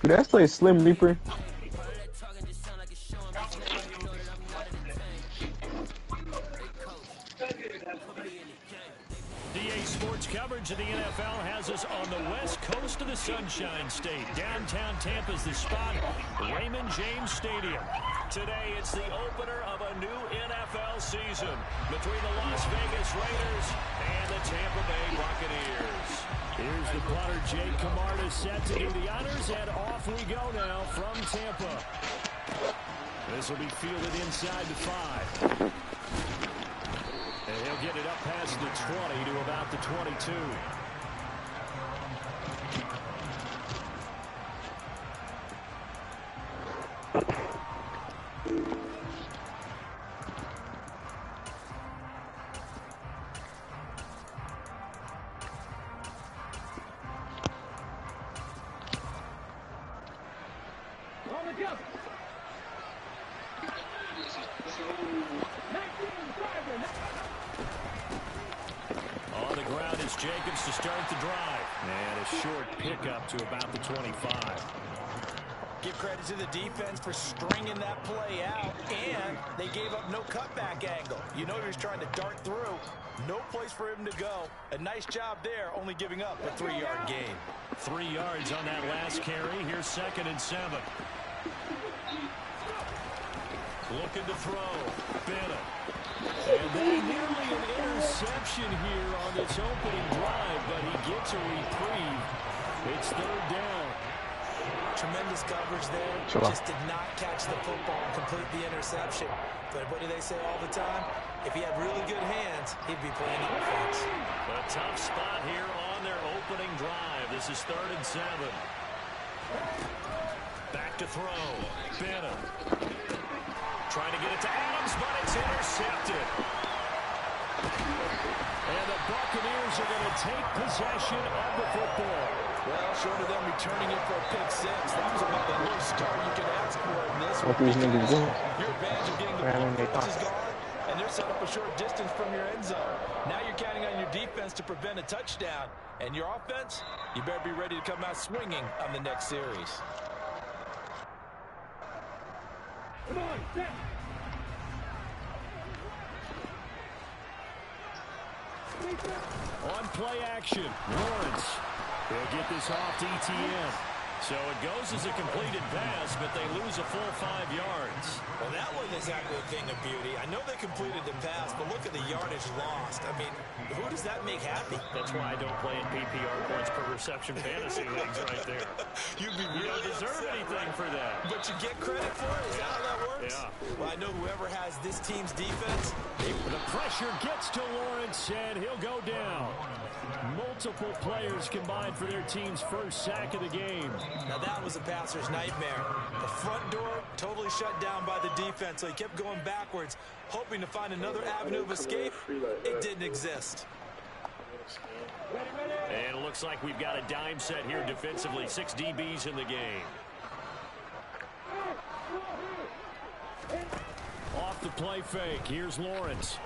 Dude, that's like Slim Reaper. DA Sports coverage of the NFL has us on the west coast of the Sunshine State. Downtown Tampa's the spot, Raymond James Stadium. Today, it's the opener of a new NFL season between the Las Vegas Raiders and the Tampa Bay Buccaneers. Here's the punter, Jake Camarda, set to do the honors, and off we go now from Tampa. This will be fielded inside the 5. And he'll get it up past the 20 to about the 22. On the ground is Jacobs to start the drive. And a short pickup to about the 25. Give credit to the defense for stringing that play out, and they gave up no cutback angle. You know he's trying to dart through. No place for him to go. A nice job there, only giving up a 3-yard gain. 3 yards on that last carry. Here's 2nd and 7. Looking to throw. Bennett. And then nearly an interception here on this opening drive, but he gets a reprieve. It's 3rd down. Tremendous coverage there. Just did not catch the football and complete the interception. But what do they say all the time? If he had really good hands, he'd be playing offense. A tough spot here on their opening drive. This is 3rd and 7. Back to throw. Bennett. Trying to get it to Adams, but it's intercepted. And the Buccaneers are going to take possession of the football. Well, short of them returning it for a pick 6, that was about the lowest start you could ask for in this one. Your advantage of getting the ball is gone, and they're set up a short distance from your end zone. Now you're counting on your defense to prevent a touchdown. And your offense, you better be ready to come out swinging on the next series. Come on, set. On play action, Lawrence. He'll get this off to ETN. So it goes as a completed pass, but they lose a full 5 yards. Well, that wasn't exactly a thing of beauty. I know they completed the pass, but look at the yardage lost. I mean, who does that make happy? That's why I don't play in PPR points per reception fantasy leagues right there. You don't deserve anything for that. But you get credit for it? Is that how that works? Yeah. Well, I know whoever has this team's defense. The pressure gets to Lawrence, and he'll go down. Multiple players combined for their team's first sack of the game. Now that was a passer's nightmare. The front door totally shut down by the defense, so he kept going backwards, hoping to find another avenue of escape. It didn't exist. And it looks like we've got a dime set here defensively. 6 DBs in the game. Off the play fake. Here's Lawrence.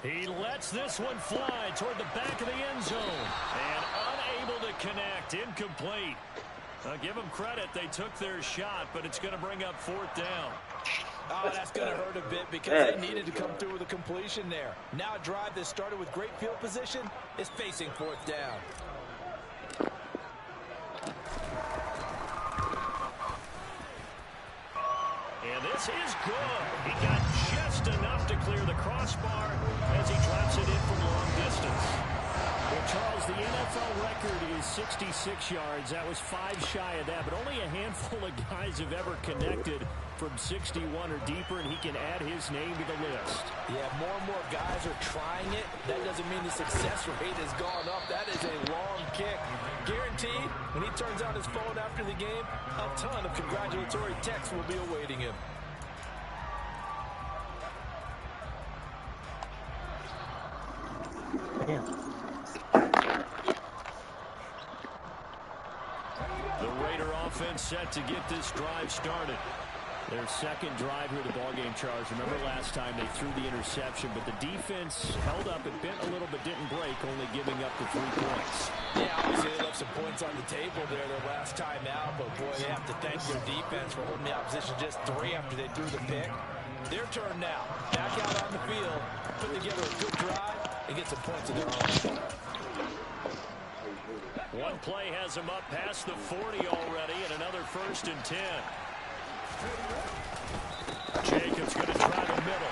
He lets this one fly toward the back of the end zone. And unable to connect. Incomplete. Give them credit. They took their shot, but it's going to bring up 4th down. Oh, that's going to hurt a bit because they needed to come through with a completion there. Now a drive that started with great field position is facing 4th down. And this is good. He got just enough to clear the crossbar as he drops it in from long distance. Well, Charles, the NFL record is 66 yards. That was 5 shy of that, but only a handful of guys have ever connected from 61 or deeper, and he can add his name to the list. Yeah, more and more guys are trying it. That doesn't mean the success rate has gone up. That is a long kick. Guaranteed, when he turns on his phone after the game, a ton of congratulatory texts will be awaiting him. The Raider offense set to get this drive started. Their second drive here of the ballgame, Charles. Remember last time they threw the interception, but the defense held up. It bent a little but didn't break, only giving up the 3 points. Yeah, obviously they left some points on the table there their last time out, but boy, they have to thank their defense for holding the opposition just 3 after they threw the pick. Their turn now. Back out on the field, put together a good drive, and get some points of their own. One play has them up past the 40 already, and another 1st and 10. Jacobs going to try the middle.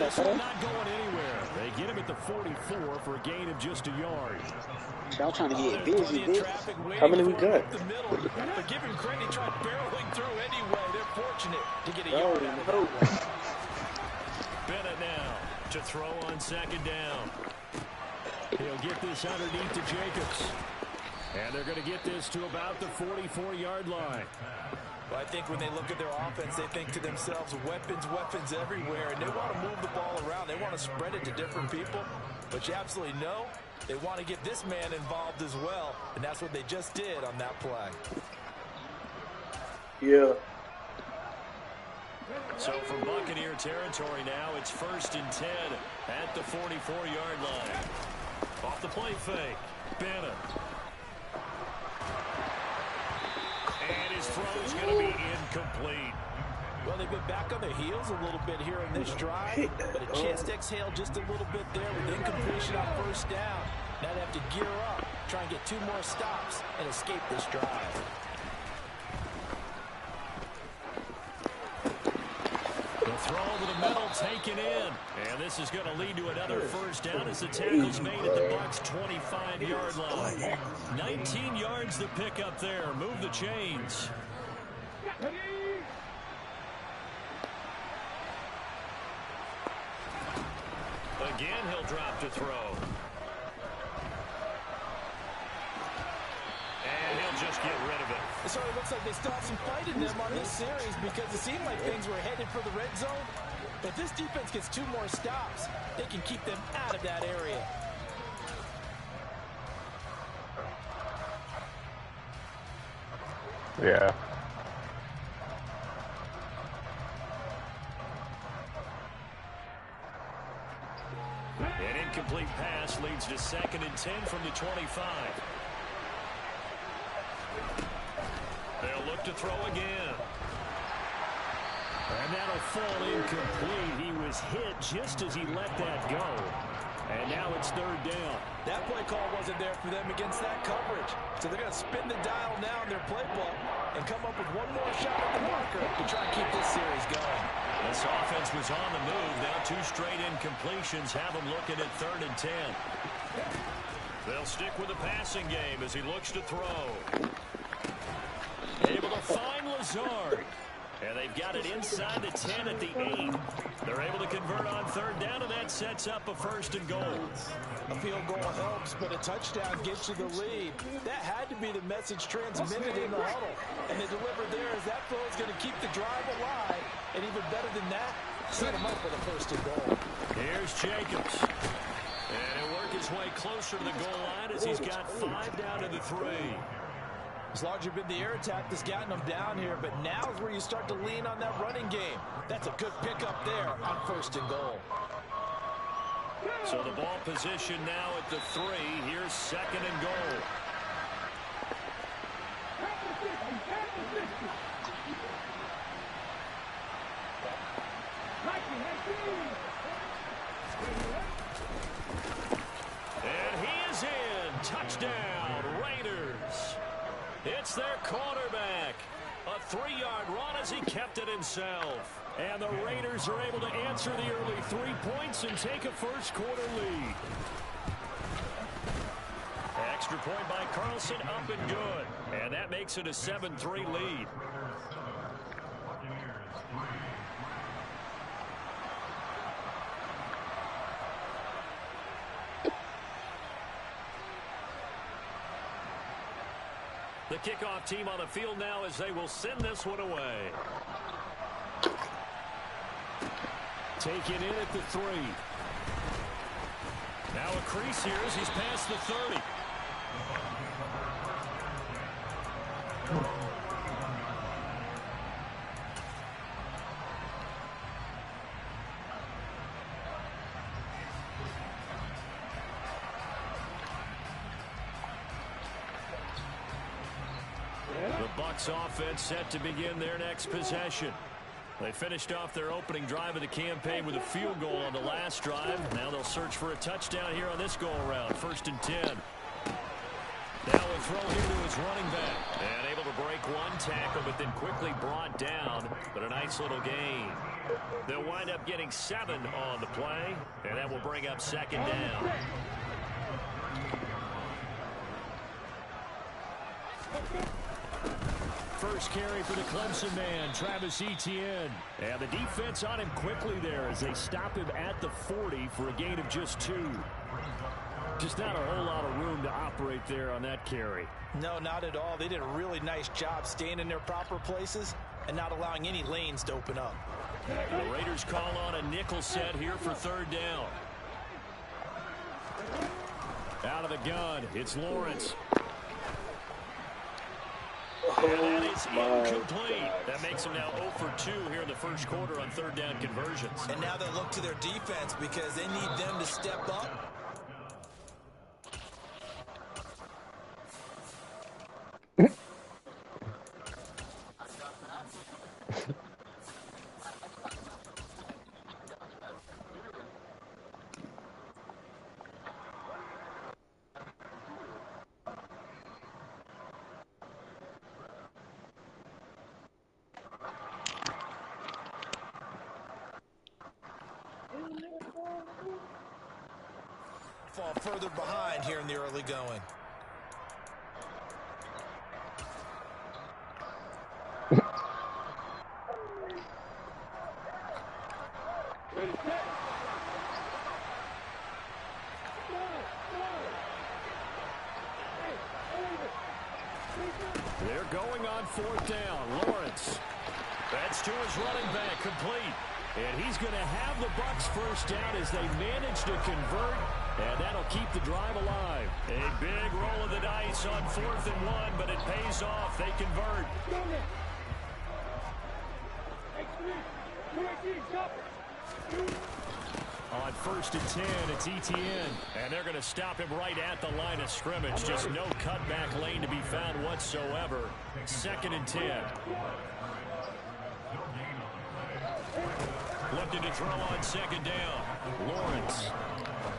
This one not going anywhere. They get him at the 44 for a gain of just a yard. Y'all trying to get busy, bitch. How many we got? But give him credit, he tried barreling through anyway. They're fortunate to get a yard out of that one. Bennett now to throw on 2nd down. He'll get this underneath to Jacobs. And they're going to get this to about the 44-yard line. Well, I think when they look at their offense, they think to themselves, weapons, weapons everywhere, and they want to move the ball around. They want to spread it to different people. But you absolutely know they want to get this man involved as well, and that's what they just did on that play. Yeah. So from Buccaneer territory now, it's 1st and 10 at the 44-yard line. Off the play fake, Bennett. And his throw's going to be incomplete. Well, they've been back on their heels a little bit here in this drive, but a chance to exhale just a little bit there with incompletion on 1st down. Now they have to gear up, try and get 2 more stops, and escape this drive. The throw over the middle taken in. And this is going to lead to another 1st down as the tackle's made at the Bucs' 25-yard line. 19 yards to pick up there. Move the chains. Again, he'll drop to throw. And he'll just get rid of it. So it looks like they still have some fight in them on this series because it seemed like things were headed for the red zone. But this defense gets 2 more stops. They can keep them out of that area. Yeah. An incomplete pass leads to 2nd and 10 from the 25. They'll look to throw again. And that'll fall incomplete. He was hit just as he let that go. And now it's 3rd down. That play call wasn't there for them against that coverage. So they're going to spin the dial now in their playbook and come up with 1 more shot at the marker to try and keep this series going. This offense was on the move. Now 2 straight incompletions have them looking at 3rd and 10. They'll stick with the passing game as he looks to throw. Able to find Lazard. And they've got it inside the 10 at the 8. They're able to convert on 3rd down, and that sets up a 1st and goal. A field goal helps, but a touchdown gets you the lead. That had to be the message transmitted in the huddle. And they delivered there as that throw is going to keep the drive alive. And even better than that, set him up with a 1st and goal. Here's Jacobs. And he'll work his way closer to the goal line as he's got 5 down to the 3. It's largely been the air attack that's gotten them down here, but now is where you start to lean on that running game. That's a good pickup there on 1st and goal. So the ball position now at the 3. Here's 2nd and goal. And he is in. Touchdown, Raiders. It's their quarterback. A 3-yard run as he kept it himself. And the Raiders are able to answer the early 3 points and take a 1st quarter lead. Extra point by Carlson, up and good. And that makes it a 7-3 lead. The kickoff team on the field now as they will send this one away. Taken in at the 3. Now a crease here as he's past the 30. Bucs offense set to begin their next possession. They finished off their opening drive of the campaign with a field goal on the last drive. Now they'll search for a touchdown here on this go-around. 1st and 10. Now we'll throw here to his running back. And able to break one tackle, but then quickly brought down. But a nice little gain. They'll wind up getting 7 on the play. And that will bring up 2nd down. First carry for the Clemson man, Travis Etienne. And the defense on him quickly there as they stop him at the 40 for a gain of just 2. Just not a whole lot of room to operate there on that carry. No, not at all. They did a really nice job staying in their proper places and not allowing any lanes to open up. The Raiders call on a nickel set here for 3rd down. Out of the gun, it's Lawrence. And that is incomplete. That makes them now 0 for 2 here in the first quarter on 3rd down conversions. And now they'll look to their defense because they need them to step up. Fall further behind here in the early going. They're going on 4th down. Lawrence. That's to his running back, complete. And he's going to have the Bucs 1st down as they manage to convert. And that'll keep the drive alive. A big roll of the dice on 4th and 1, but it pays off. They convert. On 1st and 10, it's Etienne. And they're going to him right at the line of scrimmage. Just no cutback lane to be found whatsoever. 2nd and 10. Looking to throw on 2nd down. Lawrence.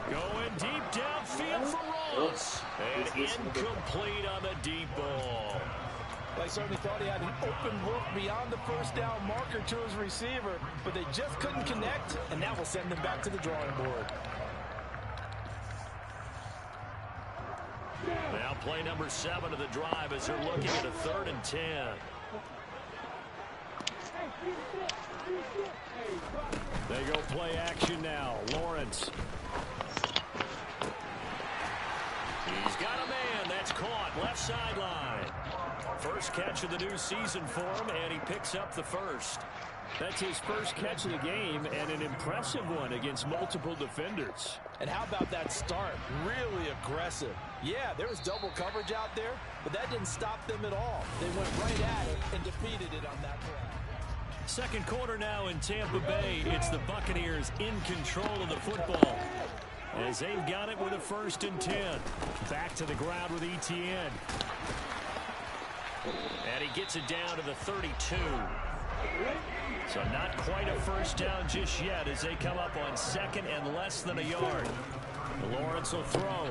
Going deep downfield for Ross. And incomplete on the deep ball. They certainly thought he had an open look beyond the 1st down marker to his receiver, but they just couldn't connect, and that will send them back to the drawing board. Now play number 7 of the drive as they're looking at a 3rd and 10. They go play action now. Lawrence. He's got a man. That's caught. Left sideline. First catch of the new season for him, and he picks up the 1st. That's his first catch of the game, and an impressive one against multiple defenders. And how about that start? Really aggressive. Yeah, there was double coverage out there, but that didn't stop them at all. They went right at it and defeated it on that play. 2nd quarter now in Tampa Bay. It's the Buccaneers in control of the football as they've got it with a 1st and 10. Back to the ground with Etienne. And he gets it down to the 32. So not quite a 1st down just yet as they come up on 2nd and less than a yard. Lawrence will throw.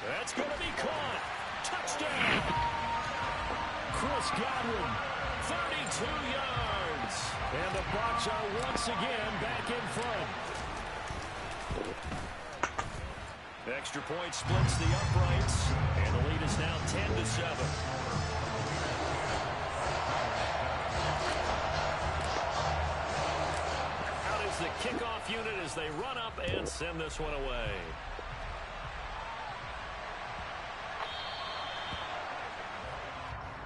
That's going to be caught. Touchdown. Chris Godwin, 32 yards. And the Bucs are once again back in front. Extra point splits the uprights, and the lead is now 10-7. Out is the kickoff unit as they run up and send this one away.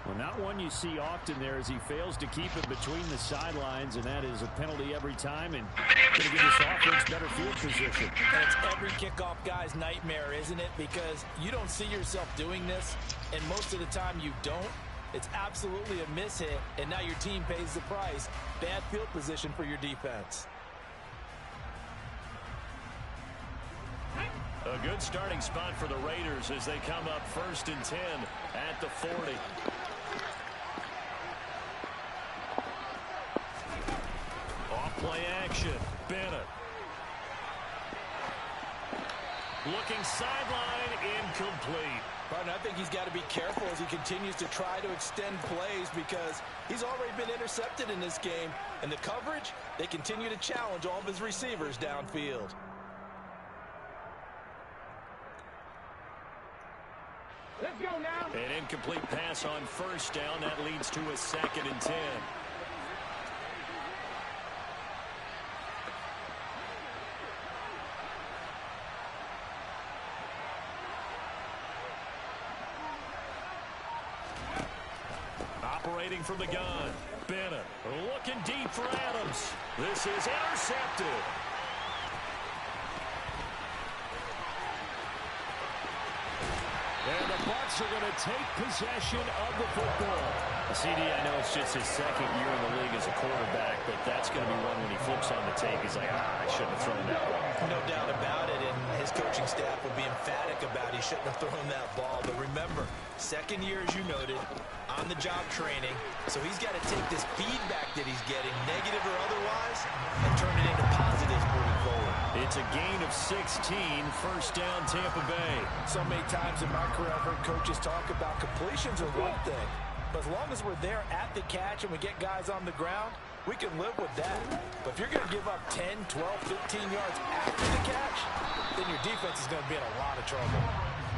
Well, not one you see often there as he fails to keep it between the sidelines, and that is a penalty every time, and going to give this offense better field position. That's every kickoff guy's nightmare, isn't it? Because you don't see yourself doing this, and most of the time you don't. It's absolutely a mishit, and now your team pays the price. Bad field position for your defense. A good starting spot for the Raiders as they come up 1st and 10 at the 40. Off-play action. Bennett. Looking sideline, incomplete. Martin, I think he's got to be careful as he continues to try to extend plays because he's already been intercepted in this game. And the coverage, they continue to challenge all of his receivers downfield. Let's go now. An incomplete pass on 1st down. That leads to a 2nd and 10. Operating from the gun. Bennett looking deep for Adams. This is intercepted. And the Bucs are going to take possession of the football. CD, I know it's just his 2nd year in the league as a quarterback, but that's going to be one when he flips on the tape. He's like, I shouldn't have thrown that ball. No doubt about it, and his coaching staff will be emphatic about he shouldn't have thrown that ball. But remember, 2nd year, as you noted, on-the-job training. So he's got to take this feedback that he's getting, negative or otherwise, and turn it into positives moving forward. It's a gain of 16, 1st down Tampa Bay. So many times in my career, I've heard coaches talk about completions are one thing. But as long as we're there at the catch and we get guys on the ground, we can live with that. But if you're going to give up 10, 12, 15 yards after the catch, then your defense is going to be in a lot of trouble.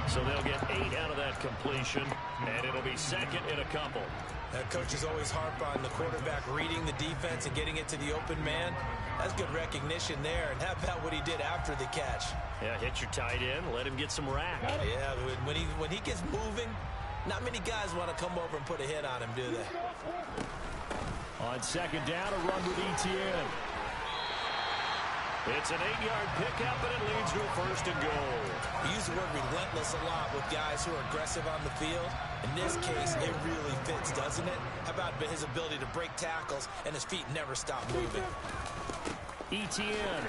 So they'll get 8 out of that completion, and it'll be 2nd and a couple. Coaches always harp on the quarterback reading the defense and getting it to the open man. That's good recognition there. And how about what he did after the catch? Yeah, hit your tight end, let him get some rack. Yeah, when he gets moving, not many guys want to come over and put a hit on him, do they? On 2nd down, a run with Etienne. It's an 8-yard pickup, and it leads to a 1st and goal. We use the word relentless a lot with guys who are aggressive on the field. In this case, it really fits, doesn't it? How about his ability to break tackles and his feet never stop moving? Etienne.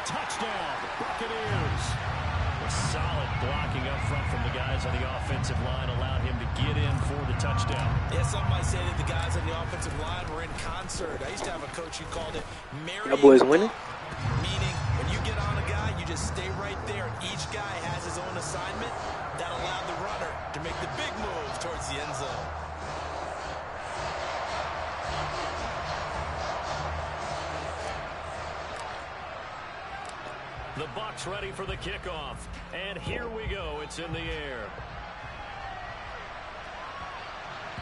Touchdown, Buccaneers. A solid blocking up front from the guys on the offensive line allowed him to get in for the touchdown. Yeah, some might say that the guys on the offensive line were in concert. I used to have a coach who called it marrying. That boy's winning. Meaning, when you get on a guy, you just stay right there. Each guy has his own assignment. That allowed the runner to make the big move towards the end zone. The Bucs ready for the kickoff. And here we go. It's in the air.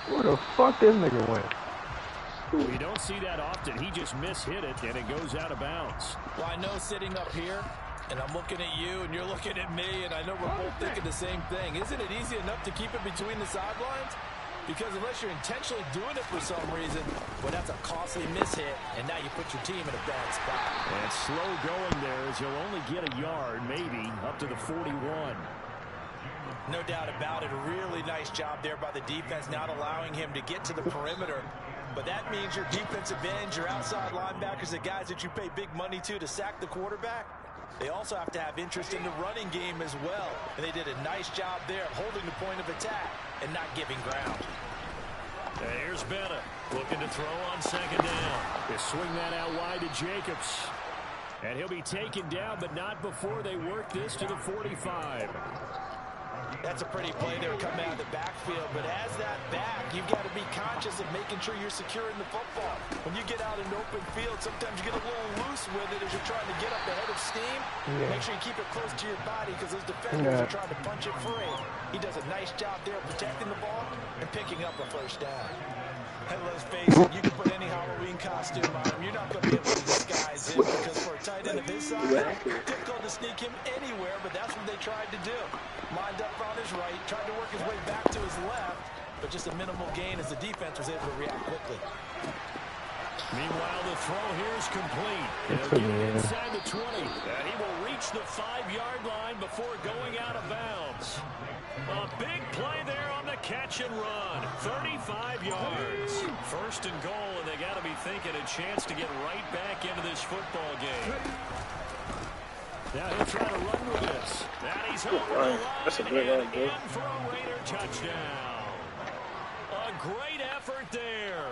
Where the fuck this nigga went? We don't see that often. He just mishit it, and it goes out of bounds. Well, I know sitting up here, and I'm looking at you, and you're looking at me, and I know we're both thinking the same thing. Isn't it easy enough to keep it between the sidelines? Because unless you're intentionally doing it for some reason, well, that's a costly mishit, and now you put your team in a bad spot. And slow going there as he'll only get a yard, maybe, up to the 41. No doubt about it. A really nice job there by the defense, not allowing him to get to the perimeter. But that means your defensive ends, your outside linebackers, the guys that you pay big money to sack the quarterback, they also have to have interest in the running game as well. And they did a nice job there of holding the point of attack and not giving ground. And here's Bennett looking to throw on 2nd down. They swing that out wide to Jacobs. And he'll be taken down, but not before they work this to the 45. That's a pretty play there coming out of the backfield, but as that back, you've got to be conscious of making sure you're securing the football. When you get out in open field, sometimes you get a little loose with it as you're trying to get up ahead of steam. Yeah. Make sure you keep it close to your body because those defenders are trying to punch it free. He does a nice job there protecting the ball and picking up a 1st down. And let's face it, you can put any Halloween costume on him. You're not going to be able to disguise him because for a tight end of his size, difficult to sneak him anywhere, but that's what they tried to do. Lined up on his right, tried to work his way back to his left, but just a minimal gain as the defense was able to react quickly. Meanwhile, the throw here is complete. He'll get it inside the 20. And he will reach the 5-yard line before going out of bounds. A big play there on the catch and run. 35 yards. 1st and goal, and they got to be thinking a chance to get right back into this football game. Now he'll try to run with this. And he's over the line. That's a good run, bro. For a Raider touchdown. A great effort there.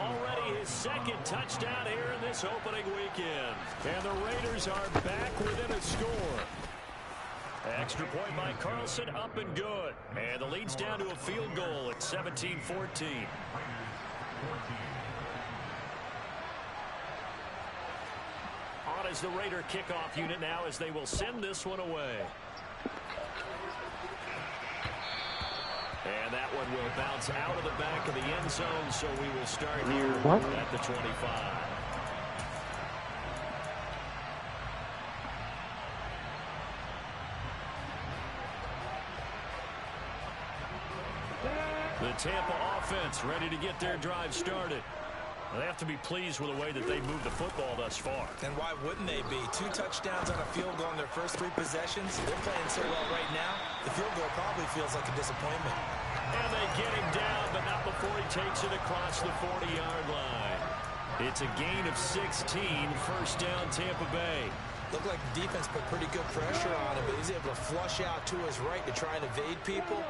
Already his second touchdown here in this opening weekend. And the Raiders are back within a score. Extra point by Carlson, up and good. And the lead's down to a field goal at 17-14. On is the Raider kickoff unit now as they will send this one away. And that one will bounce out of the back of the end zone, so we will start here at the 25. The Tampa offense ready to get their drive started. They have to be pleased with the way that they moved the football thus far. And why wouldn't they be? 2 touchdowns on a field goal in their first 3 possessions. They're playing so well right now, the field goal probably feels like a disappointment. And they get him down, but not before he takes it across the 40-yard line. It's a gain of 16, first down Tampa Bay. Looked like the defense put pretty good pressure on him, but he's able to flush out to his right to try and evade people.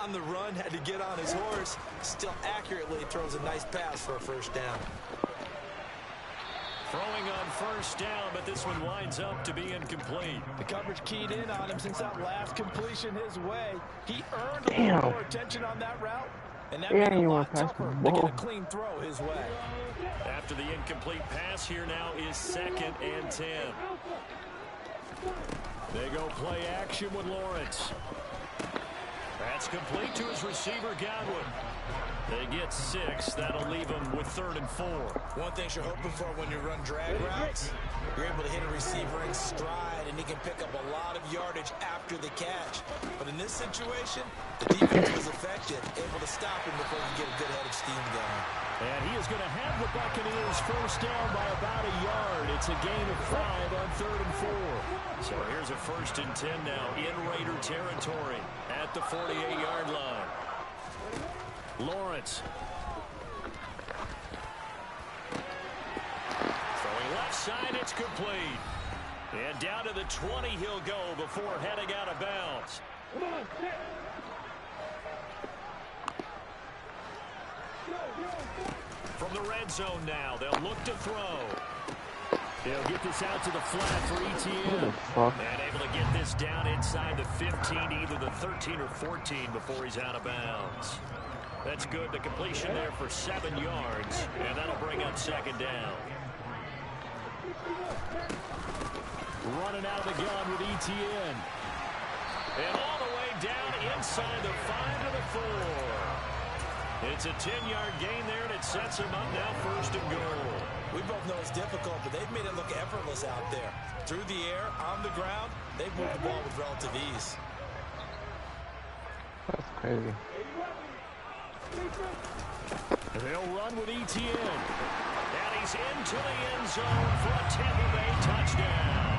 On the run, had to get on his horse. Still accurately throws a nice pass for a first down. Throwing on first down, but this one winds up to be incomplete. The coverage keyed in on him since that last completion his way. He earned a little more attention on that route, and that made it a lot tougher to get a clean throw his way. After the incomplete pass, here now is 2nd and 10. They go play action with Lawrence. That's complete to his receiver, Godwin. They get 6. That'll leave them with 3rd and 4. One thing you're hoping for when you run drag routes, you're able to hit a receiver in stride, and he can pick up a lot of yardage after the catch. But in this situation, the defense was effective, able to stop him before he get a good head of steam going. And he is going to have the Buccaneers first down by about a yard. It's a gain of 5 on 3rd and 4. So here's a 1st and 10 now in Raider territory at the 48-yard line. Lawrence. Throwing left side, it's complete. And down to the 20 he'll go before heading out of bounds. From the red zone now, they'll look to throw. They'll get this out to the flat for ETN. And able to get this down inside the 15, either the 13 or 14 before he's out of bounds. That's good. The completion there for 7 yards, and that'll bring up 2nd down. Running out of the gun with ETN. And all the way down inside the 5 to the 4. It's a 10-yard gain there, and it sets him up now 1st and goal. We both know it's difficult, but they've made it look effortless out there. Through the air, on the ground, they've moved the ball with relative ease. That's crazy. They'll run with ETN. And he's into the end zone for a Tampa Bay touchdown.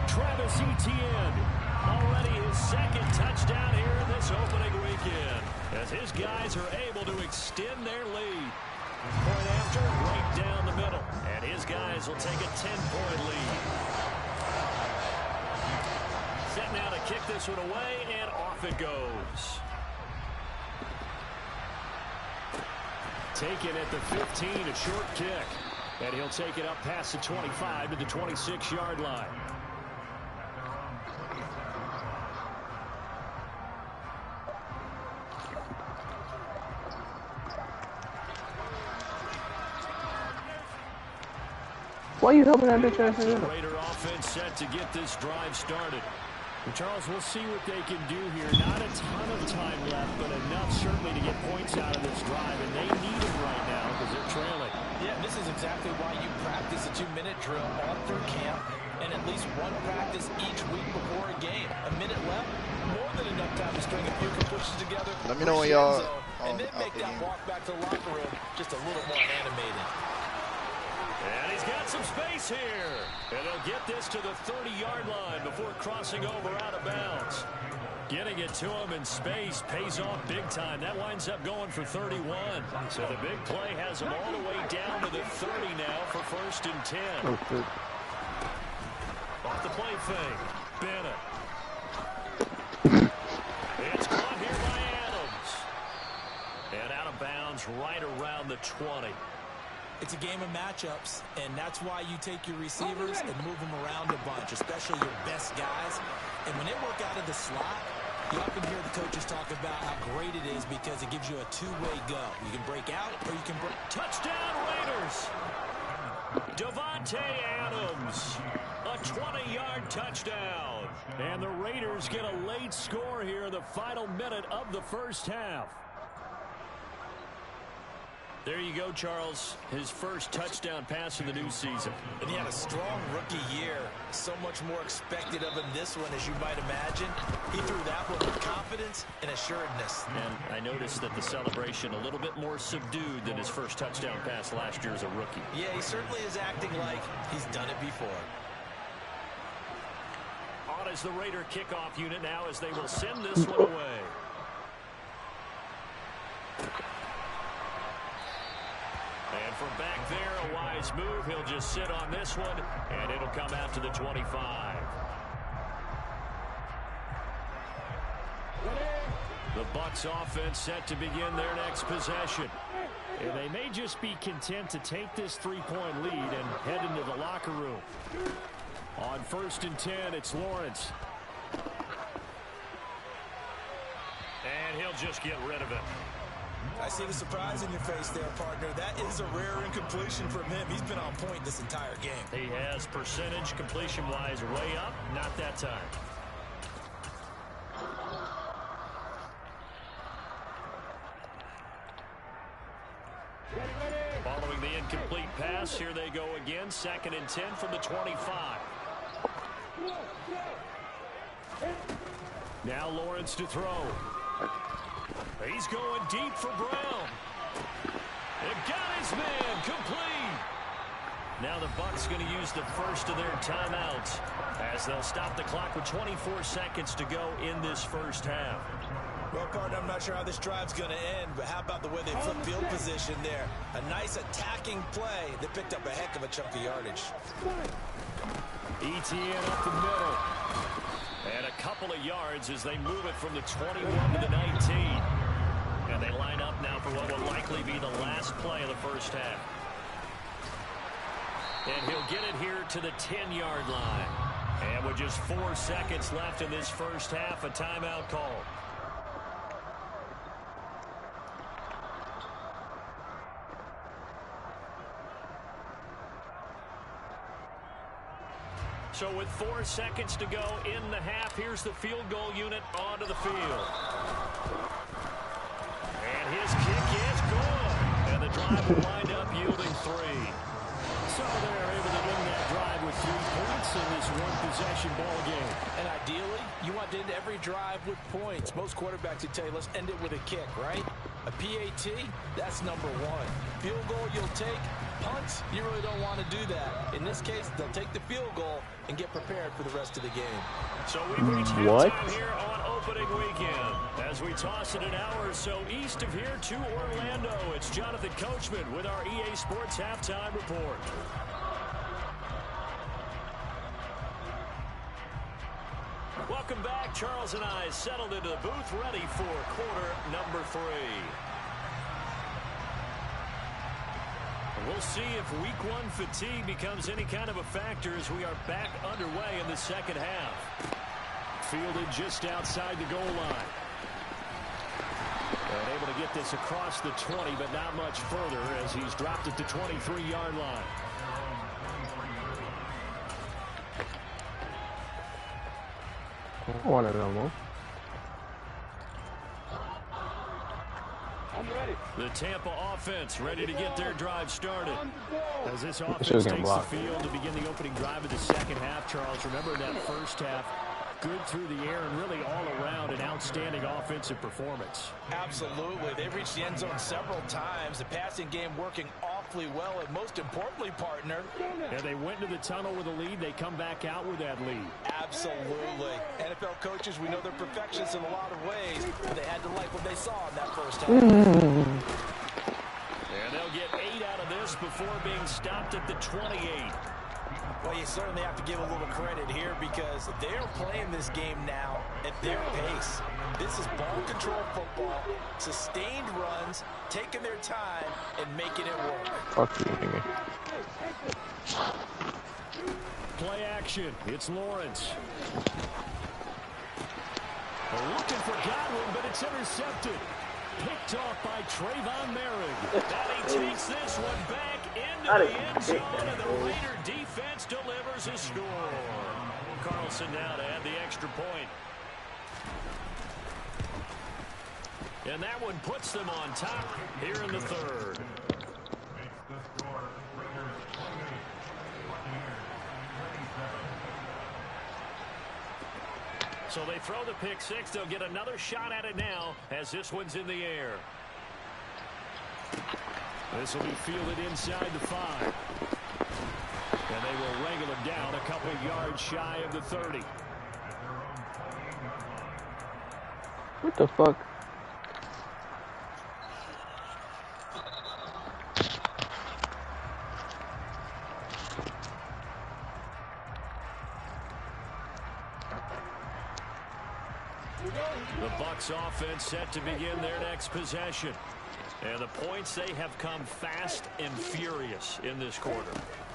Travis Etienne, already his 2nd touchdown here in this opening weekend, as his guys are able to extend their lead. Point after, right down the middle. And his guys will take a 10-point lead. Set now to kick this one away, and off it goes. Taken at the 15, a short kick. And he'll take it up past the 25 to the 26-yard line. Why are you helping that bitch ass? The Raider offense set to get this drive started. And Charles, we'll see what they can do here. Not a ton of time left, but enough certainly to get points out of this drive, and they need them right now because they're trailing. Yeah, this is exactly why you practice a 2-minute drill all through camp, and at least one practice each week before a game. A minute left, more than enough time to string a few pushes together. Let me know when y'all and then make that walk back to the locker room just a little more animated. And he's got some space here. And they'll get this to the 30-yard line before crossing over out of bounds. Getting it to him in space pays off big time. That winds up going for 31. So the big play has him all the way down to the 30 now for 1st and 10. Oh, shit. Off the play play fake. Bennett. It's caught here by Adams. And out of bounds right around the 20. It's a game of matchups, and that's why you take your receivers and move them around a bunch, especially your best guys. And when they work out of the slot, you often hear the coaches talk about how great it is because it gives you a two-way go. You can break out or you can break. Touchdown Raiders. Davante Adams. A 20-yard touchdown. And the Raiders get a late score here in the final minute of the first half. There you go, Charles. His first touchdown pass of the new season. And he had a strong rookie year. So much more expected of him this one, as you might imagine. He threw that one with confidence and assuredness. And I noticed that the celebration a little bit more subdued than his first touchdown pass last year as a rookie. Yeah, he certainly is acting like he's done it before. On is the Raider kickoff unit now as they will send this one away. And from back there, a wise move. He'll just sit on this one, and it'll come out to the 25. The Bucs offense set to begin their next possession. And they may just be content to take this 3-point lead and head into the locker room. On 1st and 10, it's Lawrence. And he'll just get rid of it. I see the surprise in your face there, partner. That is a rare incompletion from him. He's been on point this entire game. He has percentage completion-wise way up. Not that time. Following the incomplete pass, here they go again. 2nd and 10 from the 25. Now Lawrence to throw. He's going deep for Brown. It got his man complete. Now the Bucs going to use the first of their timeouts as they'll stop the clock with 24 seconds to go in this first half. Well, partner, I'm not sure how this drive's going to end, but how about the way they flip field position there? A nice attacking play that picked up a heck of a chunk of yardage. ETN up the middle. And a couple of yards as they move it from the 21 to the 19. And they line up now for what will likely be the last play of the first half. And he'll get it here to the 10-yard line. And with just 4 seconds left in this first half, a timeout call. So with 4 seconds to go in the half, here's the field goal unit onto the field. And his kick is good. And the drive will wind up yielding 3. So they're able to win that drive with 3 points in this one-possession ball game. And ideally, you want to end every drive with points. Most quarterbacks would tell you, let's end it with a kick, right? A PAT, that's number 1. Field goal you'll take. Punts, you really don't want to do that. In this case, they'll take the field goal and get prepared for the rest of the game. So we've reached halftime here on opening weekend. As we toss it an hour or so east of here to Orlando, it's Jonathan Coachman with our EA Sports Halftime Report. Welcome back. Charles and I settled into the booth ready for quarter number 3. We'll see if week 1 fatigue becomes any kind of a factor as we are back underway in the second half. Fielded just outside the goal line. And able to get this across the 20, but not much further as he's dropped at the 23-yard line. I want to know more. The Tampa offense ready to get their drive started. As this offense takes the field to begin the opening drive of the second half, Charles, remember in that first half, good through the air and really all around an outstanding offensive performance. Absolutely. They've reached the end zone several times. The passing game working awfully well, and most importantly, partner. And they went into the tunnel with a lead. They come back out with that lead. Absolutely. NFL coaches, we know they're perfectionists in a lot of ways, but they had to like what they saw in that first half. And they'll get 8 out of this before being stopped at the 28. Well, you certainly have to give a little credit here because they're playing this game now at their pace. This is ball control football, sustained runs, taking their time, and making it work. Fuck you, nigga. Play action. It's Lawrence. Looking for Godwin, but it's intercepted. Picked off by Trayvon Merrick. And he takes this one back into the end zone, and the Raider defense delivers a score. Carlson now to add the extra point. And that one puts them on top here in the third. So they throw the pick six. They'll get another shot at it now as this one's in the air. This will be fielded inside the 5. And they will wrangle him down a couple yards shy of the 30. What the fuck? The Bucs offense set to begin their next possession. And the points, they have come fast and furious in this quarter.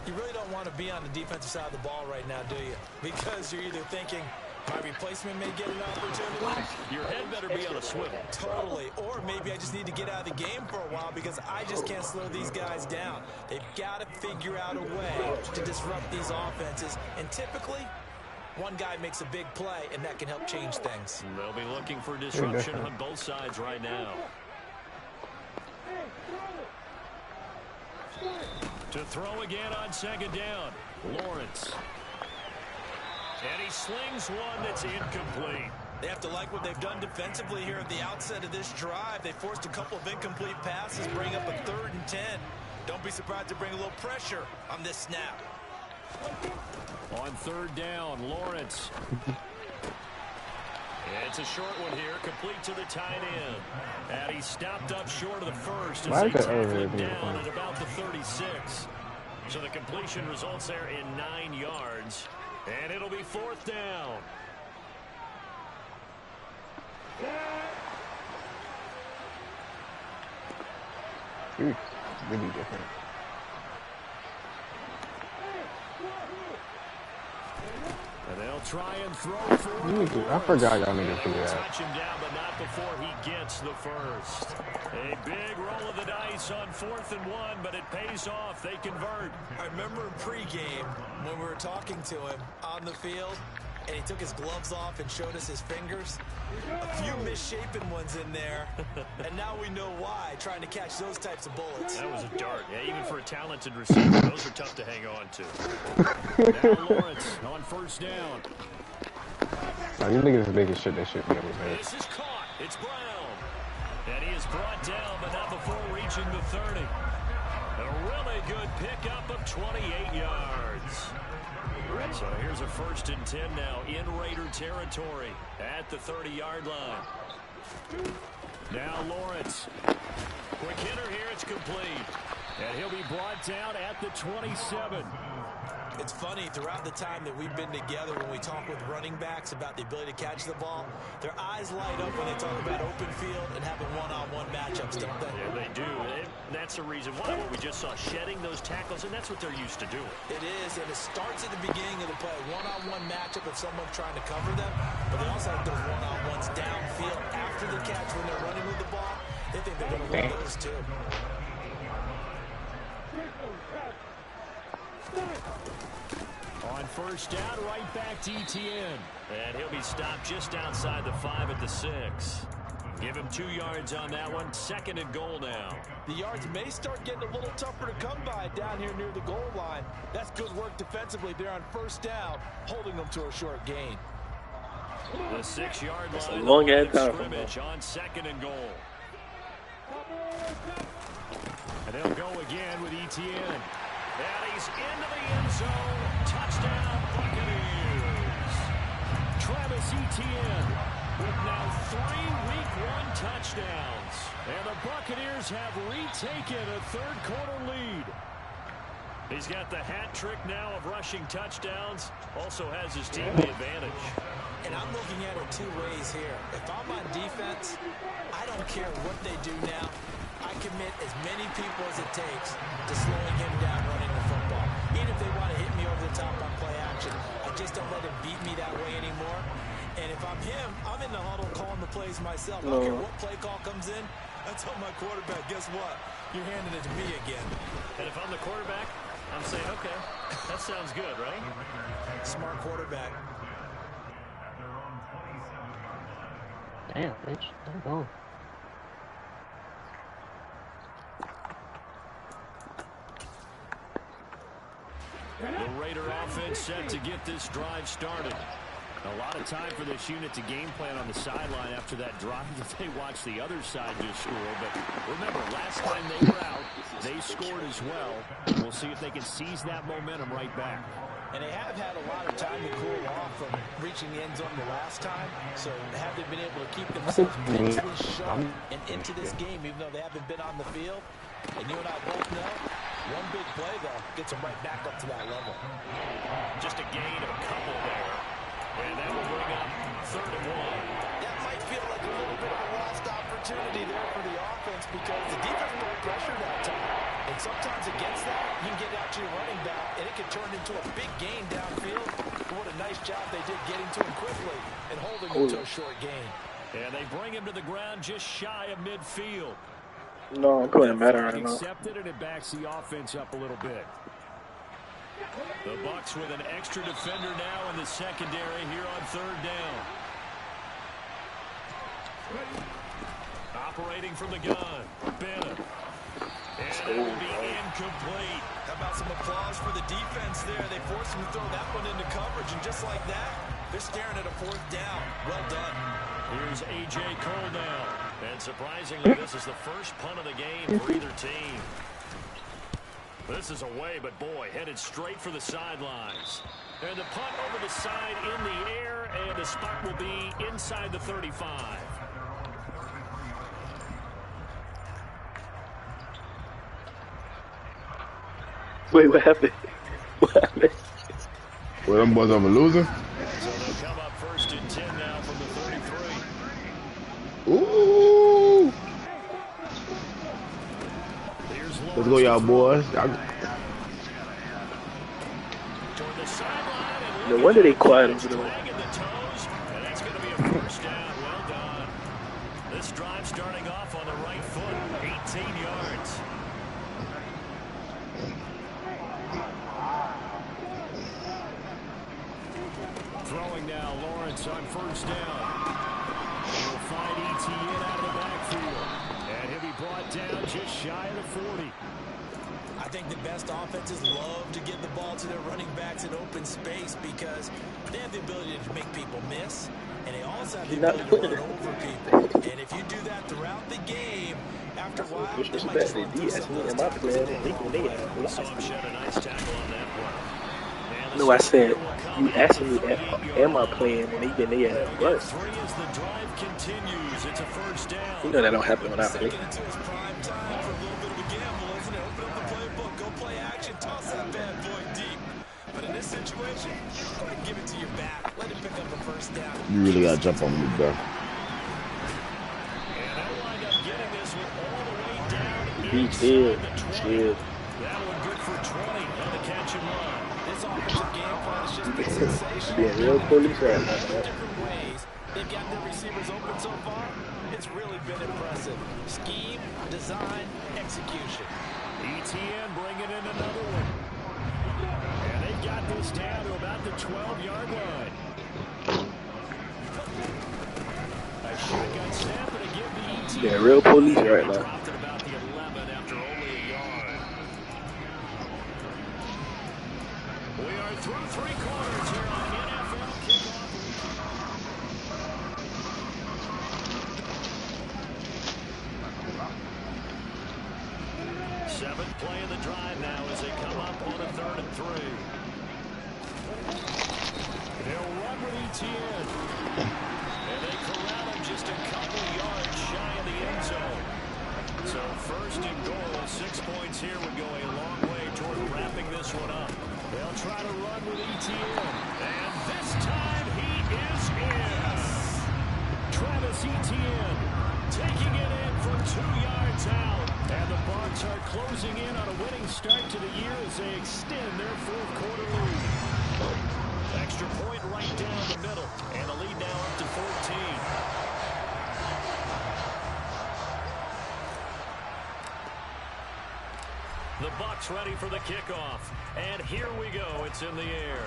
You really don't want to be on the defensive side of the ball right now, do you? Because you're either thinking, my replacement may get an opportunity. Your head better be on a swivel. Totally. Or maybe I just need to get out of the game for a while because I just can't slow these guys down. They've got to figure out a way to disrupt these offenses. And typically, one guy makes a big play, and that can help change things. They'll be looking for disruption on both sides right now. To throw again on second down. Lawrence. And he slings one that's incomplete. They have to like what they've done defensively here at the outset of this drive. They forced a couple of incomplete passes, bring up a 3rd and 10. Don't be surprised to bring a little pressure on this snap. On 3rd down, Lawrence. It's a short one here, complete to the tight end. And he stopped up short of the first as they tackle him down at about the 36. So the completion results there in 9 yards. And it'll be 4th down. It's really different. And they'll try and throw for I forgot y'all niggas do that. Touch him down, but not before he gets the first. A big roll of the dice on 4th and 1, but it pays off. They convert. I remember in pregame when we were talking to him on the field, and he took his gloves off and showed us his fingers. A few misshapen ones in there, and now we know why, trying to catch those types of bullets. That was a dart. Yeah, even for a talented receiver, those are tough to hang on to. Now Lawrence on 1st down. Nah, you niggas is making shit that shit be able to make. This is caught. It's Brown. And he is brought down, but not before reaching the 30. A really good pickup of 28 yards. So here's a 1st and 10 now in Raider territory at the 30-yard line. Now Lawrence. Quick hitter here. It's complete. And he'll be brought down at the 27. It's funny, throughout the time that we've been together, when we talk with running backs about the ability to catch the ball, their eyes light up when they talk about open field and having one-on-one matchups, don't they? Yeah, they do. That's the reason why what we just saw, shedding those tackles, and that's what they're used to doing. It is, and it starts at the beginning of the play. One-on-one matchup if someone's trying to cover them, but they also have those one-on-ones downfield after the catch when they're running with the ball. They think they're going to win those too. On 1st down, right back to ETN. And he'll be stopped just outside the 5 at the 6. Give him 2 yards on that one. 2nd and goal now. The yards may start getting a little tougher to come by down here near the goal line. That's good work defensively there on 1st down, holding them to a short gain. The 6-yard line. Long ass time. Scrimmage on 2nd and goal. And they'll go again with ETN. And he's into the end zone. Touchdown, Buccaneers. Travis Etienne with now 3 Week 1 touchdowns. And the Buccaneers have retaken a 3rd quarter lead. He's got the hat trick now of rushing touchdowns. Also has his team the advantage. And I'm looking at it two ways here. If I'm on defense, I don't care what they do now. I commit as many people as it takes to slowing him down running the football. Even if they want to hit me over the top on play action, I just don't let him beat me that way anymore. And if I'm him, I'm in the huddle calling the plays myself. I don't care what play call comes in. I tell my quarterback, guess what? You're handing it to me again. And if I'm the quarterback, I'm saying, okay, that sounds good, right? Smart quarterback. Damn, bitch. Don't go. The Raider offense set to get this drive started. A lot of time for this unit to game plan on the sideline after that drive that they watched the other side just score. But remember, last time they were out, they scored as well. We'll see if they can seize that momentum right back. And they have had a lot of time to cool off from reaching the end zone the last time. So have they been able to keep themselves mentally sharp and into this game, even though they haven't been on the field? And you and I both know, one big play, though, gets them right back up to that level. Just a gain of a couple there. And that will bring up 3rd and 1. That might feel like a little bit of a lost opportunity there for the offense because the defense put pressure that time. And sometimes against that, you can get out to your running back, and it can turn into a big gain downfield. What a nice job they did getting to him quickly and holding him to a short gain. And they bring him to the ground just shy of midfield. No, it couldn't matter right now. Accepted, and it backs the offense up a little bit. The Bucs with an extra defender now in the secondary here on 3rd down. Operating from the gun, Bennett. And it will be incomplete. How about some applause for the defense there? They forced him to throw that one into coverage, and just like that, they're staring at a 4th down. Well done. Here's A.J. Cole now. And surprisingly, this is the first punt of the game for either team. This is away, but boy, headed straight for the sidelines. And the punt over the side in the air, and the spot will be inside the 35. Wait, what happened? What happened? Well, them boys over losing? So they'll come up 1st and 10 now from the 33. Ooh! Let's go, y'all boys. No wonder they quiet over there. And that's going to be a 1st down. Well done. This drive starting off on the right foot, 18 yards. Throwing now, Lawrence on 1st down. He'll find ETN out of the backfield. And he'll be brought down just shy of the 40. I think the best offenses love to get the ball to their running backs in open space because they have the ability to make people miss, and they also have the ability to run over people. And if you do that throughout the game, after a while, they might just run through some of those tackles. Shed a nice tackle on that one. No, I said, you asked me, am I playing when they get their ass bust? As the drive continues, it's a 1st down. You know that don't happen when I play. Toss that bad boy deep. But in this situation, go ahead and give it to your back. Let him pick up the 1st down. You really got to jump on me, bro. And they'll wind up getting this one all the way down Chill. That one good for 20 on the catch and run. This offensive game plan has just been sensational. Being real police right now. Different ways they've got their receivers open so far. It's really been impressive. Scheme, design, execution. ETN bringing in another one. And they've got this down to about the 12-yard line. A shotgun snap and a give the ETN. They're real police right now. Dropped at about the 11 after only a yard. We are through 3 quarters here on NFL Kickoff. 7th play of the drive now as they come up on a 3rd and 3. They'll run with ETN. And they corral him just a couple yards shy of the end zone. So 1st and goal, 6 points here would go a long way toward wrapping this run with Etienne. And this time he is in. Travis Etienne taking it in from 2 yards out. And the Bucs are closing in on a winning start to the year as they extend their fourth quarter lead. Extra point right down the middle. And the lead now up to 14. The Bucs ready for the kickoff. And here we go. It's in the air.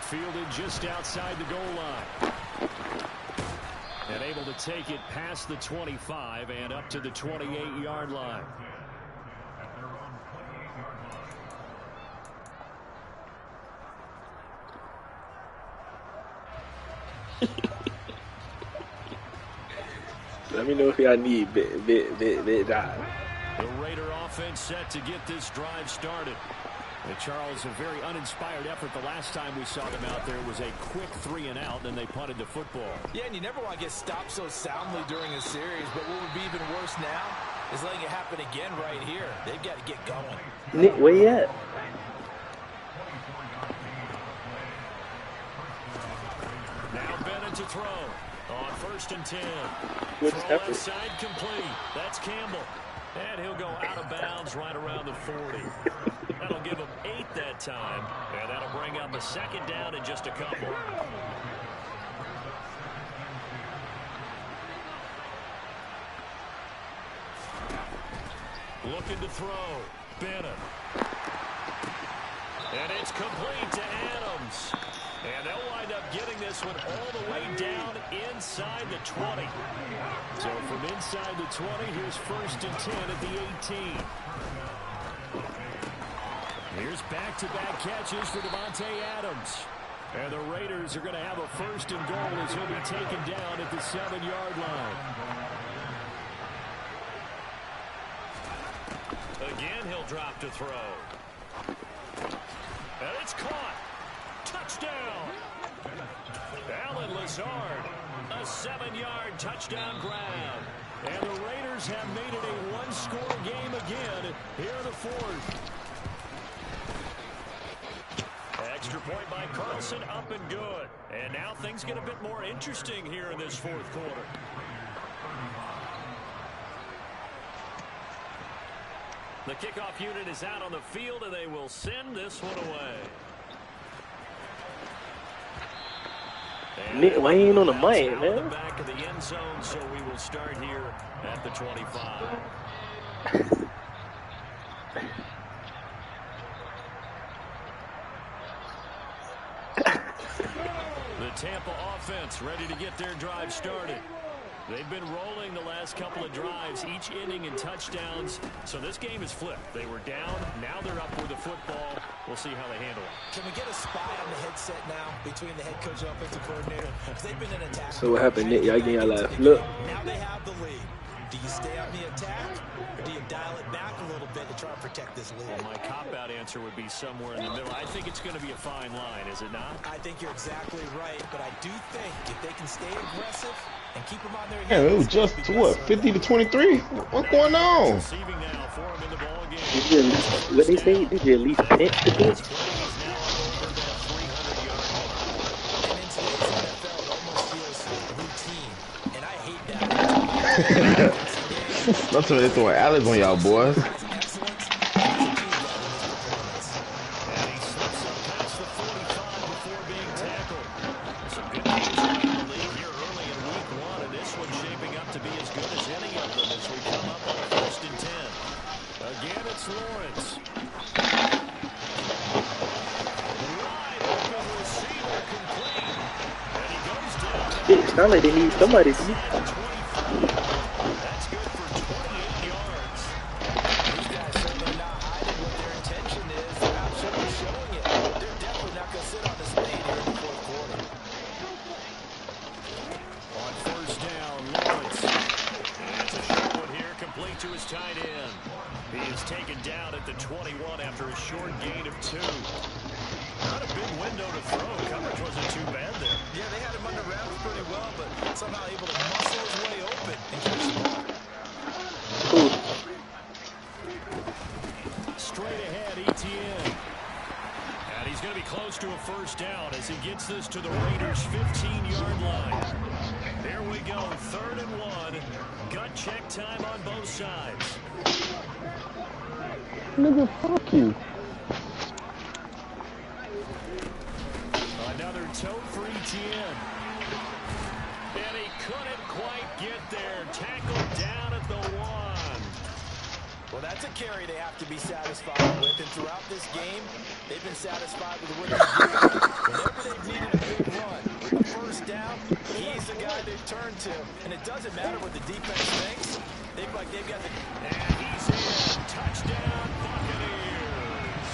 Fielded just outside the goal line. And able to take it past the 25 and up to the 28-yard line. Let me know if y'all need bit dive. The Raider offense set to get this drive started. And Charles, a very uninspired effort. The last time we saw them out there was a quick 3-and-out, and they punted the football. Yeah, and you never want to get stopped so soundly during a series, but what would be even worse now is letting it happen again right here. They've got to get going. Nick, where you at? Now Bennett to throw on 1st and 10. What's Throw happening? left side complete. That's Campbell. And he'll go out of bounds right around the 40. That'll give him 8 that time. And that'll bring up a 2nd down in just a couple. Looking to throw. Bennett. And it's complete to Adams. And they'll wind up getting this one all the way down inside the 20. So from inside the 20, here's 1st and 10 at the 18. Here's back-to-back catches for Devontae Adams. And the Raiders are going to have a 1st and goal as he'll be taken down at the 7-yard line. Again, he'll drop to throw. And it's caught. Touchdown. Alan Lazard, a 7-yard touchdown grab. And the Raiders have made it a one-score game again here in the 4th. Extra point by Carlson, up and good. And now things get a bit more interesting here in this 4th quarter. The kickoff unit is out on the field, and they will send this one away. Nick, why you ain't on the mic, man? The back of the end zone, so we will start here at the 25. The Tampa offense ready to get their drive started. They've been rolling the last couple of drives, each inning in touchdowns. So this game is flipped. They were down. Now they're up with the football. We'll see how they handle it. Can we get a spy on the headset now between the head coach and offensive coordinator? Because they've been in attack. So what happened, Nick? Y'all getting y'all last look. Now they have the lead. Do you stay on the attack, or do you dial it back a little bit to try and protect this lead? Well, my cop-out answer would be somewhere in the middle. I think it's going to be a fine line, is it not? I think you're exactly right, but I do think if they can stay aggressive and keep them on their heels. Yeah, it was just, what, 50 to 23? What's going on? Receiving now for him in the ball game. What they say? Did you at least pinch the pitch? That's what they throwing Alex on y'all boys. It sounds like they need somebody. straight ahead, ETN. And he's going to be close to a first down as he gets this to the Raiders' 15-yard line. Here we go, 3rd and 1. Gut check time on both sides. Nigga, fuck you. Another tote for ETN. And he couldn't quite get there. Tackled down at the 1. Well, that's a carry they have to be satisfied with. And throughout this game, they've been satisfied with what he's doing. Whenever they've needed a big run, a first down, he's the guy they've turned to. And it doesn't matter what the defense thinks. They've got the... And he's in. Touchdown, Buccaneers.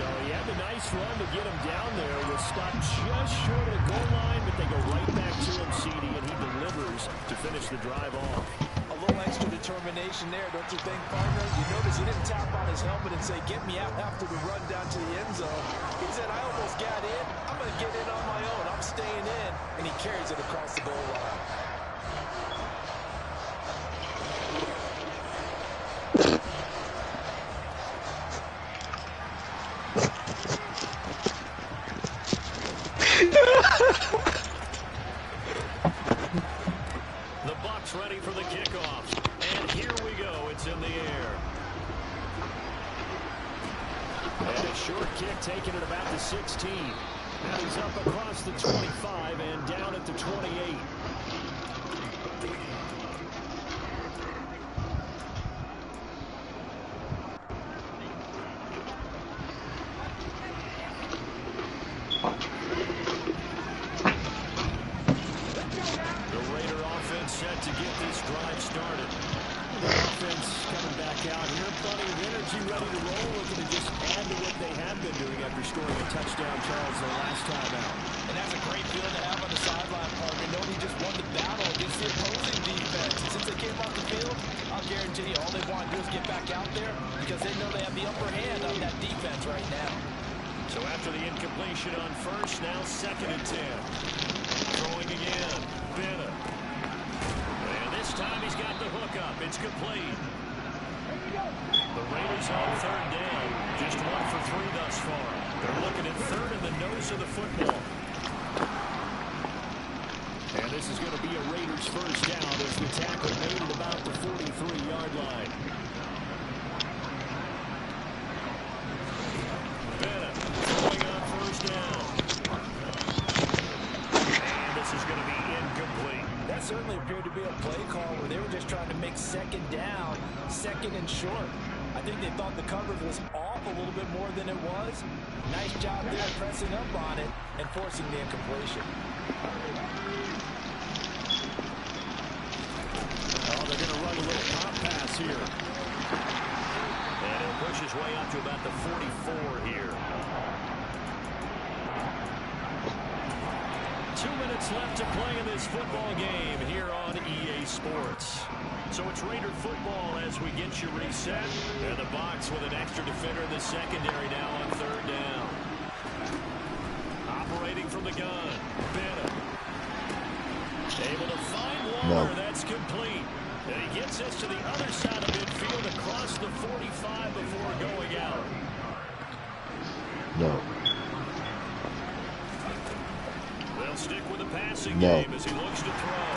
So he had the nice run to get him down there. Was stopped just short of the goal line, but they go right back to him, CD, and he delivers to finish the drive off. A little extra determination there, don't you think, partner? You notice he didn't tap on his helmet and say, get me out after the run down to the end zone. He said, I almost got in. I'm going to get in on my own. I'm staying in. And he carries it across the goal line. The Bucs ready for the kickoff. And here we go. It's in the air. And a short kick taken at about the 16. Now he's up across the 25 and down at the 28. Set to get this drive started. The offense coming back out here. Plenty of energy, ready to roll. Looking to just add to what they have been doing after scoring a touchdown, Charles, their last time out. And that's a great feeling to have on the sideline, partner. Know he just won the battle against the opposing defense. And since they came off the field, I'll guarantee you all they want to do is get back out there because they know they have the upper hand on that defense right now. So after the incompletion on first, now 2nd and 10. Throwing again. Bennett. This time he's got the hook up. It's complete. The Raiders on 3rd down. Just 1 for 3 thus far. They're looking at 3rd in the nose of the football. And this is going to be a Raiders first down as the tackle made at about the 43-yard line. Bennett throwing on first down. And this is going to be incomplete. That certainly appeared to be a play call where they were just trying to make 2nd down, 2nd and short. I think they thought the coverage was off a little bit more than it was. Nice job there pressing up on it and forcing the incompletion. Oh, they're going to run a little pop pass here. And he'll push his way up to about the 44 here. 2 minutes left to play in this football game here on EA Sports. So it's Raider football as we get you reset. And the Bucs with an extra defender in the secondary now on 3rd down. Operating from the gun. Bennett. Able to find Waller. That's complete. And he gets us to the other side of midfield across the 45 before going out. No. They'll stick with the passing game as he looks to throw.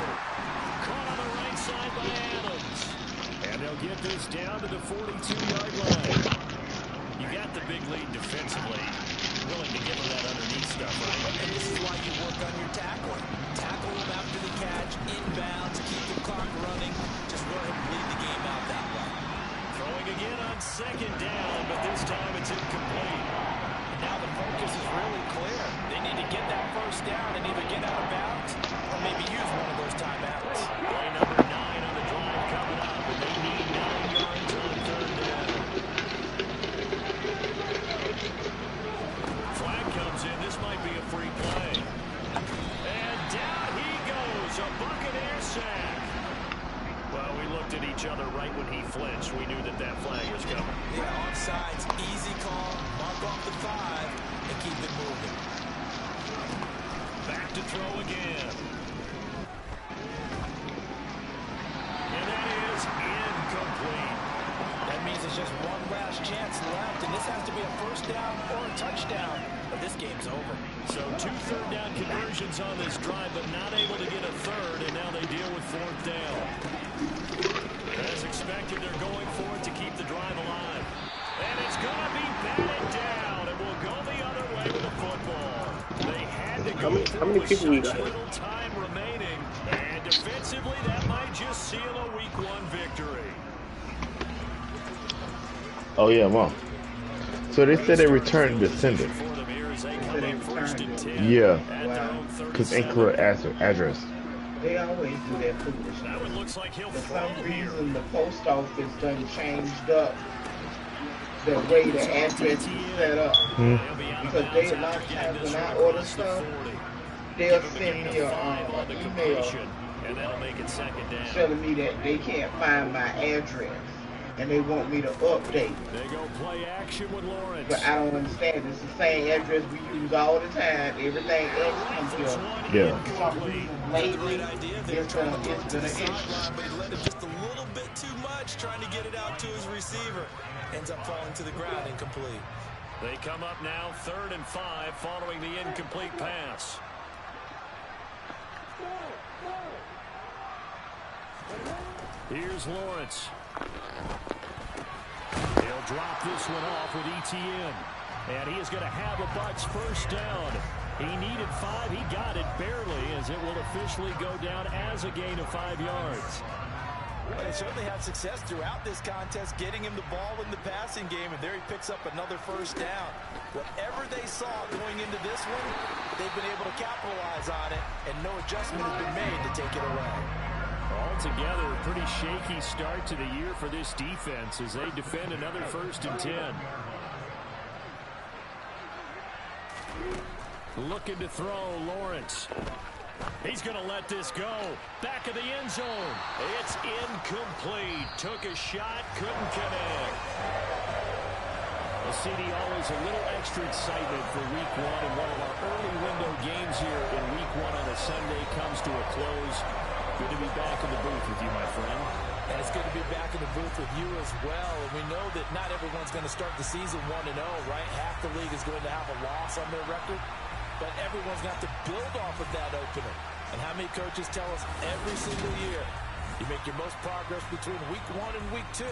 Caught on the right side by Adams. And they'll get this down to the 42-yard line. You got the big lead defensively. Willing to give him that underneath stuff, right? And this is why you work on your tackling. Tackle him after the catch, inbounds, keep the clock running. Just go ahead and lead the game out that way. Throwing again on 2nd down, but this time it's incomplete. Now the focus is really clear. They need to get that first down and either get out of bounds or maybe use one of those timeouts. Play number 9 on the drive coming up, and they need 9 yards on 3rd down. Flag comes in. This might be a free play. And down he goes. A Buccaneer sack. Well, we looked at each other right when he flinched. We knew that that flag was coming. Yeah, offsides, easy call. Mark off the 5 and keep it moving. Back to throw again. And that is incomplete. That means it's just one last first down or a touchdown, but this game's over. So 2 third-down conversions on this drive, but not able to get a third, and now they deal with 4th down. As expected, they're going for it to keep the drive alive. And it's going to be batted down, and will go the other way with the football. They had to go how many people we such got? little time remaining, and defensively, that might just seal a Week 1 victory. Oh yeah, Mom. So they said they returned the sender. Yeah, because incorrect address. They always do that foolishness. For some reason, the post office done changed up the way the address is set up. Because they, a lot of times when I order stuff, they'll send me an email telling me that they can't find my address and they want me to update. They go play action with Lawrence. But I don't understand. It's the same address we use all the time. Everything else comes here. Yeah. For some reason, lately, it's been an issue. But he let it just a little bit too much, trying to get it out to his receiver. Ends up falling to the ground, incomplete. They come up now 3rd and 5 following the incomplete pass. Here's Lawrence. He'll drop this one off with ETN. And he is going to have a Bucs first down. He needed 5. He got it barely, as it will officially go down as a gain of 5 yards. Well, they certainly had success throughout this contest, getting him the ball in the passing game, and there he picks up another first down. Whatever they saw going into this one, they've been able to capitalize on it, and no adjustment has been made to take it away. Altogether, a pretty shaky start to the year for this defense as they defend another 1st and 10. Looking to throw, Lawrence. He's going to let this go. Back of the end zone. It's incomplete. Took a shot, couldn't connect. CD, always a little extra excitement for Week 1, and one of our early window games here in Week 1 on a Sunday comes to a close. Good to be back in the booth with you, my friend. And it's good to be back in the booth with you as well. And we know that not everyone's going to start the season 1-0, right? Half the league is going to have a loss on their record. But everyone's got to build off of that opener. And how many coaches tell us every single year, you make your most progress between Week 1 and Week 2.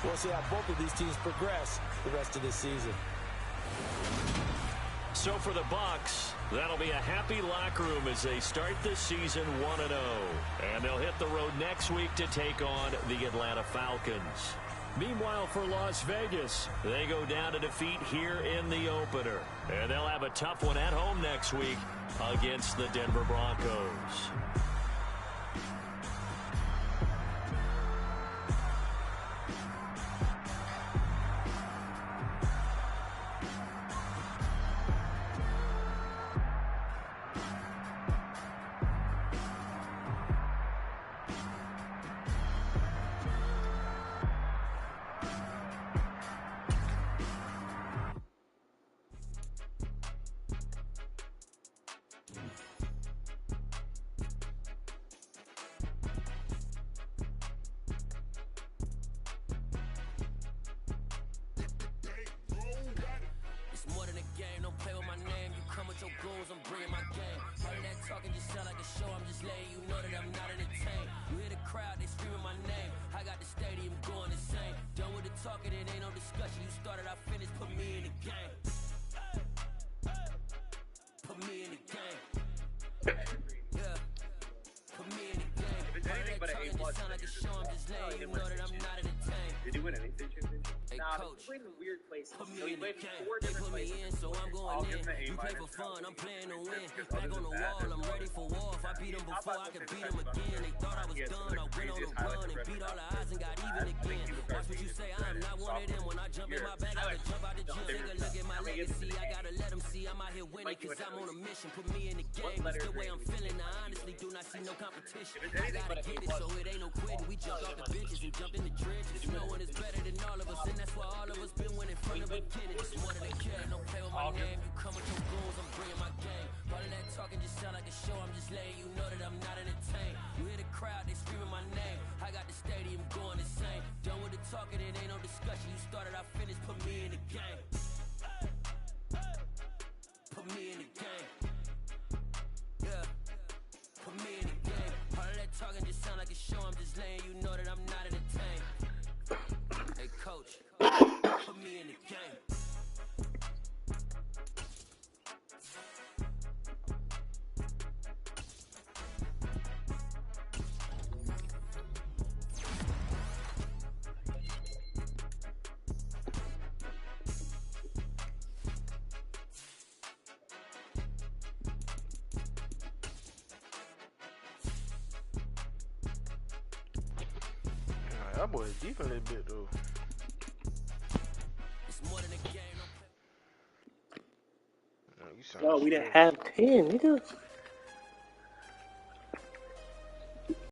We'll see how both of these teams progress the rest of this season. So for the Bucs, that'll be a happy locker room as they start this season 1-0. And they'll hit the road next week to take on the Atlanta Falcons. Meanwhile, for Las Vegas, they go down to defeat here in the opener. And they'll have a tough one at home next week against the Denver Broncos. Did you win anything? Nah, he played in weird places. So he played in 4 different places. I'll give him an A-. Play for fun, I'm playing to win. Back on the wall, I'm ready for war. If I beat him before, I can beat him again. They thought I was done, I went on a run and beat all the odds and got even again. Watch what you say, I'm not one of them. When I jump in my bag, I can jump out the gym. Take a look at my legacy, I gotta let them see I'm out here winning, cause I'm on a mission. Put me in the game, it's the way I'm feeling. I honestly do not see no competition. I gotta get it, so it ain't no quitting. We jumped off the benches and jumped in the trenches. No one is better than all of us, and that's why all of us been winning from the beginning. Just more than a kid, don't play with my name. You come with your goons, I'm bringing my game. All of that talking just sound like a show. I'm just letting you know that I'm not entertained. You hear the crowd, they screaming my name. I got the stadium going insane. Done with the talking, it ain't no discussion. You started, I finished, put me in the game. That boy is deep in that bit though. No, we didn't have 10, nigga.